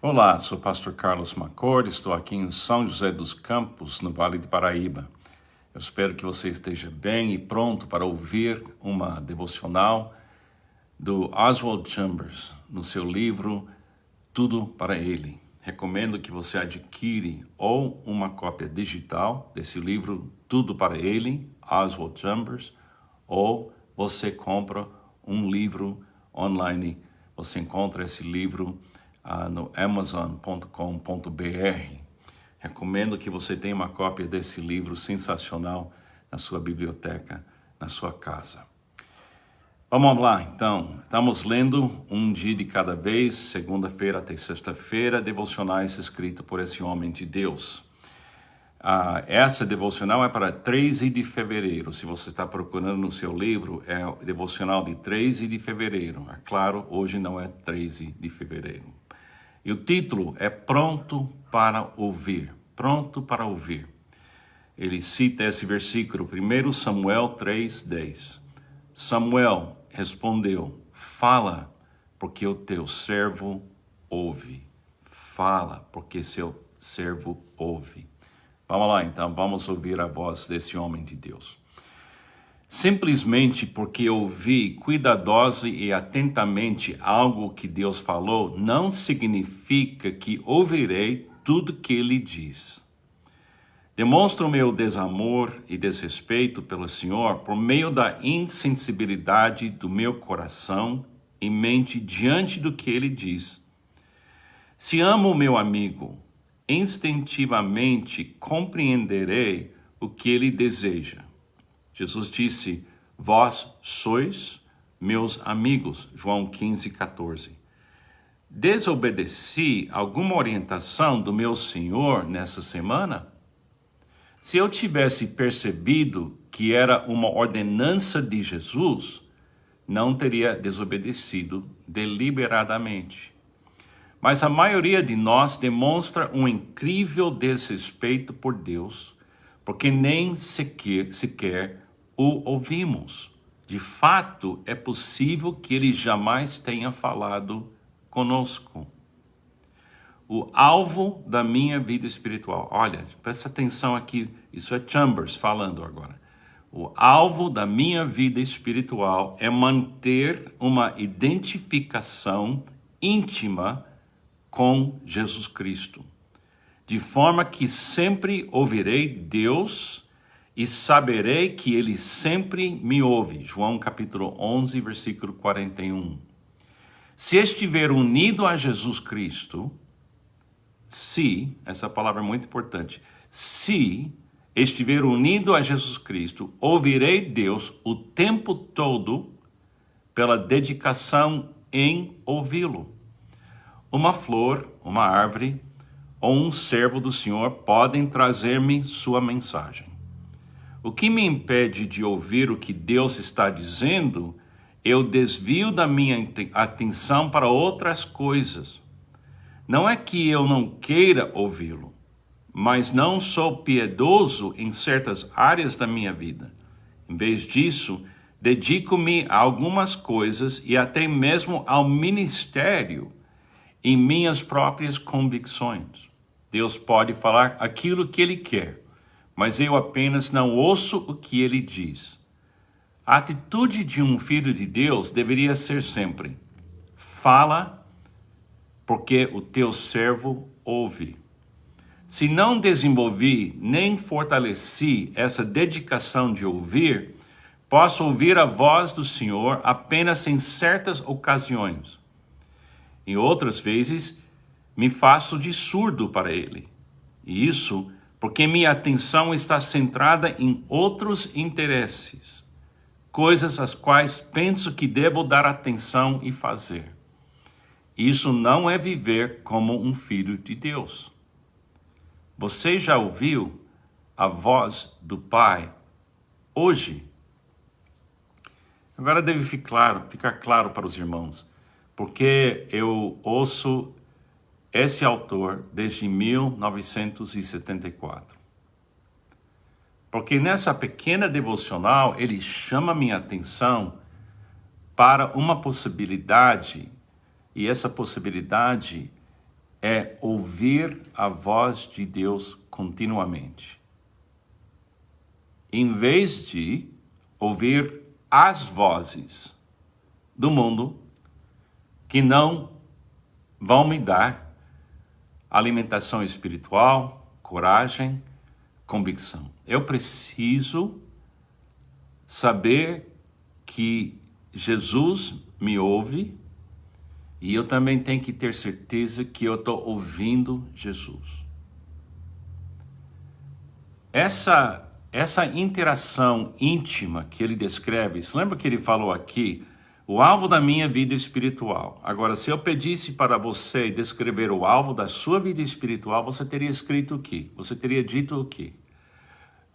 Olá, sou o pastor Carlos Macord, estou aqui em São José dos Campos, no Vale do Paraíba. Eu espero que você esteja bem e pronto para ouvir uma devocional do Oswald Chambers, no seu livro Tudo para Ele. Recomendo que você adquire ou uma cópia digital desse livro Tudo para Ele, Oswald Chambers, ou você compra um livro online. Você encontra esse livro no amazon.com.br. Recomendo que você tenha uma cópia desse livro sensacional na sua biblioteca, na sua casa. Vamos lá, então. Estamos lendo Um Dia de Cada Vez, segunda-feira até sexta-feira, devocionais escritos por esse homem de Deus. Essa devocional é para 13 de fevereiro. Se você está procurando no seu livro, é o devocional de 13 de fevereiro. É claro, hoje não é 13 de fevereiro. E o título é Pronto para Ouvir. Pronto para Ouvir. Ele cita esse versículo, 1 Samuel 3:10. Samuel respondeu, fala, porque o teu servo ouve. Fala, porque seu servo ouve. Vamos lá, então, vamos ouvir a voz desse homem de Deus. Simplesmente porque ouvi cuidadosa e atentamente algo que Deus falou, não significa que ouvirei tudo que Ele diz. Demonstro meu desamor e desrespeito pelo Senhor por meio da insensibilidade do meu coração e mente diante do que Ele diz. Se amo meu amigo, instintivamente compreenderei o que ele deseja. Jesus disse, vós sois meus amigos, João 15:14. Desobedeci alguma orientação do meu Senhor nessa semana? Se eu tivesse percebido que era uma ordenança de Jesus, não teria desobedecido deliberadamente. Mas a maioria de nós demonstra um incrível desrespeito por Deus, porque nem sequer o ouvimos. De fato, é possível que Ele jamais tenha falado conosco. O alvo da minha vida espiritual. Olha, presta atenção aqui, isso é Chambers falando agora. O alvo da minha vida espiritual é manter uma identificação íntima com Jesus Cristo, de forma que sempre ouvirei Deus e saberei que Ele sempre me ouve. João capítulo 11, versículo 41. Se estiver unido a Jesus Cristo, essa palavra é muito importante, se estiver unido a Jesus Cristo, ouvirei Deus o tempo todo pela dedicação em ouvi-lo. Uma flor, uma árvore ou um servo do Senhor podem trazer-me sua mensagem. O que me impede de ouvir o que Deus está dizendo, eu desvio da minha atenção para outras coisas. Não é que eu não queira ouvi-lo, mas não sou piedoso em certas áreas da minha vida. Em vez disso, dedico-me a algumas coisas e até mesmo ao ministério em minhas próprias convicções. Deus pode falar aquilo que Ele quer, mas eu apenas não ouço o que Ele diz. A atitude de um filho de Deus deveria ser sempre: fala, porque o teu servo ouve. Se não desenvolvi nem fortaleci essa dedicação de ouvir, posso ouvir a voz do Senhor apenas em certas ocasiões. Em outras vezes, me faço de surdo para Ele. E isso porque minha atenção está centrada em outros interesses, coisas às quais penso que devo dar atenção e fazer. Isso não é viver como um filho de Deus. Você já ouviu a voz do Pai hoje? Agora deve ficar claro para os irmãos, porque eu ouço esse autor desde 1974. Porque nessa pequena devocional, ele chama minha atenção para uma possibilidade, e essa possibilidade é ouvir a voz de Deus continuamente, em vez de ouvir as vozes do mundo que não vão me dar alimentação espiritual, coragem, convicção. Eu preciso saber que Jesus me ouve e eu também tenho que ter certeza que eu estou ouvindo Jesus. Essa interação íntima que ele descreve, você lembra que ele falou aqui? O alvo da minha vida espiritual. Agora, se eu pedisse para você descrever o alvo da sua vida espiritual, você teria escrito o quê? Você teria dito o quê?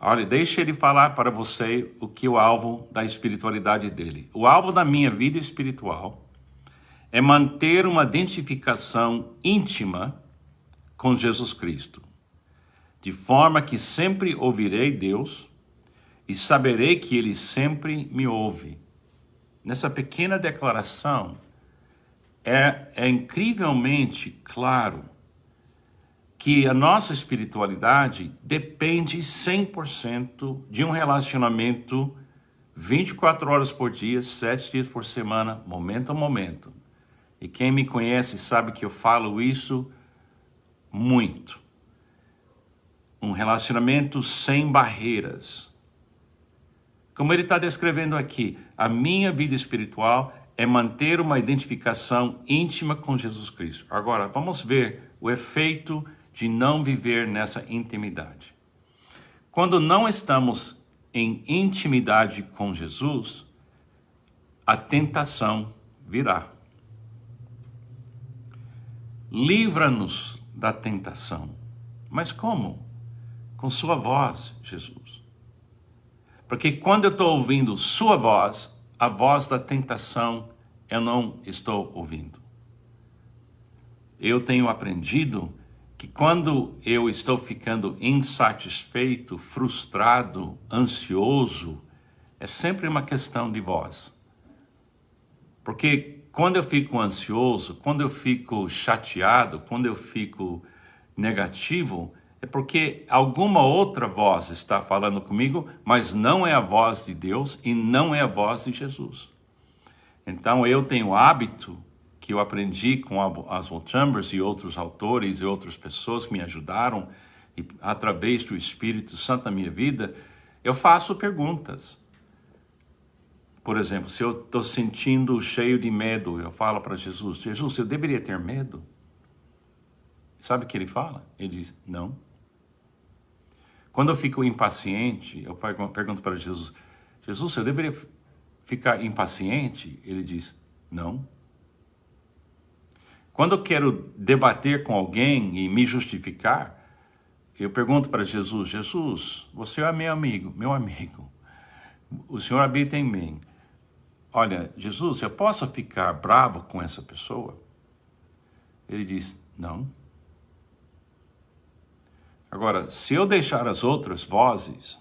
Olha, deixa ele falar para você o que é o alvo da espiritualidade dele. O alvo da minha vida espiritual é manter uma identificação íntima com Jesus Cristo, de forma que sempre ouvirei Deus e saberei que Ele sempre me ouve. Nessa pequena declaração, é incrivelmente claro que a nossa espiritualidade depende 100% de um relacionamento 24 horas por dia, 7 dias por semana, momento a momento. E quem me conhece sabe que eu falo isso muito. Um relacionamento sem barreiras. Como ele está descrevendo aqui, a minha vida espiritual é manter uma identificação íntima com Jesus Cristo. Agora, vamos ver o efeito de não viver nessa intimidade. Quando não estamos em intimidade com Jesus, a tentação virá. Livra-nos da tentação. Mas como? Com sua voz, Jesus. Porque quando eu estou ouvindo sua voz, a voz da tentação, eu não estou ouvindo. Eu tenho aprendido que quando eu estou ficando insatisfeito, frustrado, ansioso, é sempre uma questão de voz. Porque quando eu fico ansioso, quando eu fico chateado, quando eu fico negativo, é porque alguma outra voz está falando comigo, mas não é a voz de Deus e não é a voz de Jesus. Então eu tenho o hábito que eu aprendi com Oswald Chambers e outros autores e outras pessoas que me ajudaram, e através do Espírito Santo na minha vida, eu faço perguntas. Por exemplo, se eu estou sentindo cheio de medo, eu falo para Jesus, Jesus, eu deveria ter medo? Sabe o que ele fala? Ele diz, não. Quando eu fico impaciente, eu pergunto para Jesus, Jesus, eu deveria ficar impaciente? Ele diz, não. Quando eu quero debater com alguém e me justificar, eu pergunto para Jesus, Jesus, você é meu amigo, o Senhor habita em mim. Olha, Jesus, eu posso ficar bravo com essa pessoa? Ele diz, não. Agora, se eu deixar as outras vozes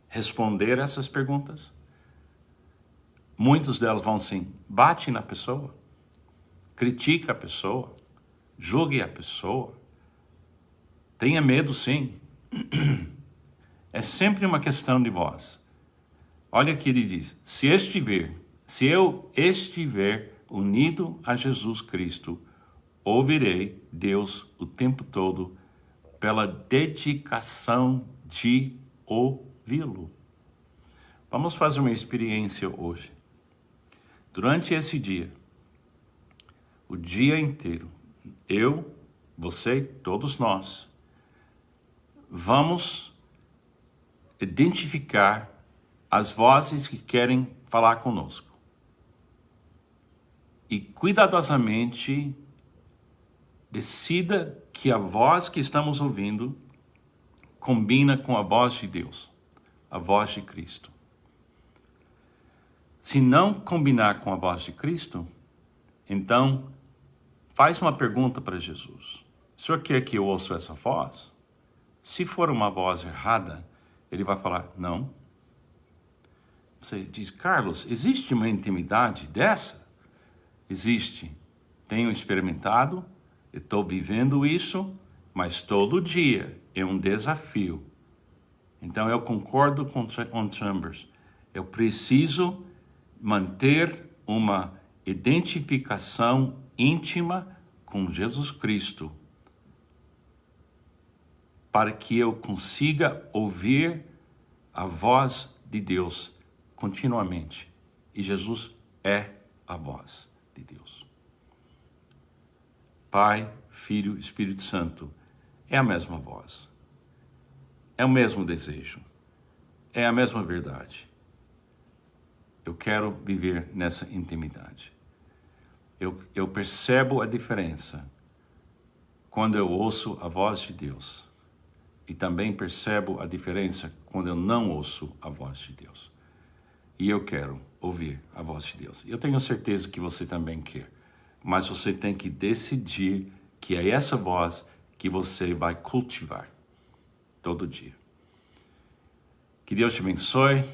responder essas perguntas, muitas delas vão assim, bate na pessoa, critica a pessoa, julgue a pessoa, tenha medo sim. É sempre uma questão de voz. Olha que ele diz, se eu estiver unido a Jesus Cristo, ouvirei Deus o tempo todo pela dedicação de ouvi-lo. Vamos fazer uma experiência hoje. Durante esse dia, o dia inteiro, eu, você, todos nós, vamos identificar as vozes que querem falar conosco. E cuidadosamente decida que a voz que estamos ouvindo combina com a voz de Deus, a voz de Cristo. Se não combinar com a voz de Cristo, então faz uma pergunta para Jesus. O senhor quer que eu ouça essa voz? Se for uma voz errada, ele vai falar, não. Você diz, Carlos, existe uma intimidade dessa? Existe. Tenho experimentado Eu estou vivendo isso, mas todo dia é um desafio. Então eu concordo com Chambers. Eu preciso manter uma identificação íntima com Jesus Cristo, para que eu consiga ouvir a voz de Deus continuamente. E Jesus é a voz de Deus. Pai, Filho, Espírito Santo, é a mesma voz. É o mesmo desejo. É a mesma verdade. Eu quero viver nessa intimidade. Eu percebo a diferença quando eu ouço a voz de Deus. E também percebo a diferença quando eu não ouço a voz de Deus. E eu quero ouvir a voz de Deus. Eu tenho certeza que você também quer. Mas você tem que decidir que é essa voz que você vai cultivar todo dia. Que Deus te abençoe.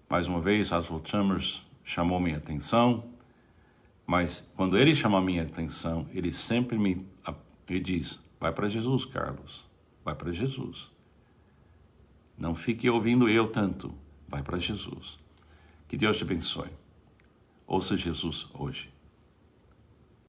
Mais uma vez, Oswald Chambers chamou minha atenção. Mas quando ele chama a minha atenção, ele sempre me diz, vai para Jesus, Carlos. Vai para Jesus. Não fique ouvindo eu tanto. Vai para Jesus. Que Deus te abençoe. Ouça Jesus hoje.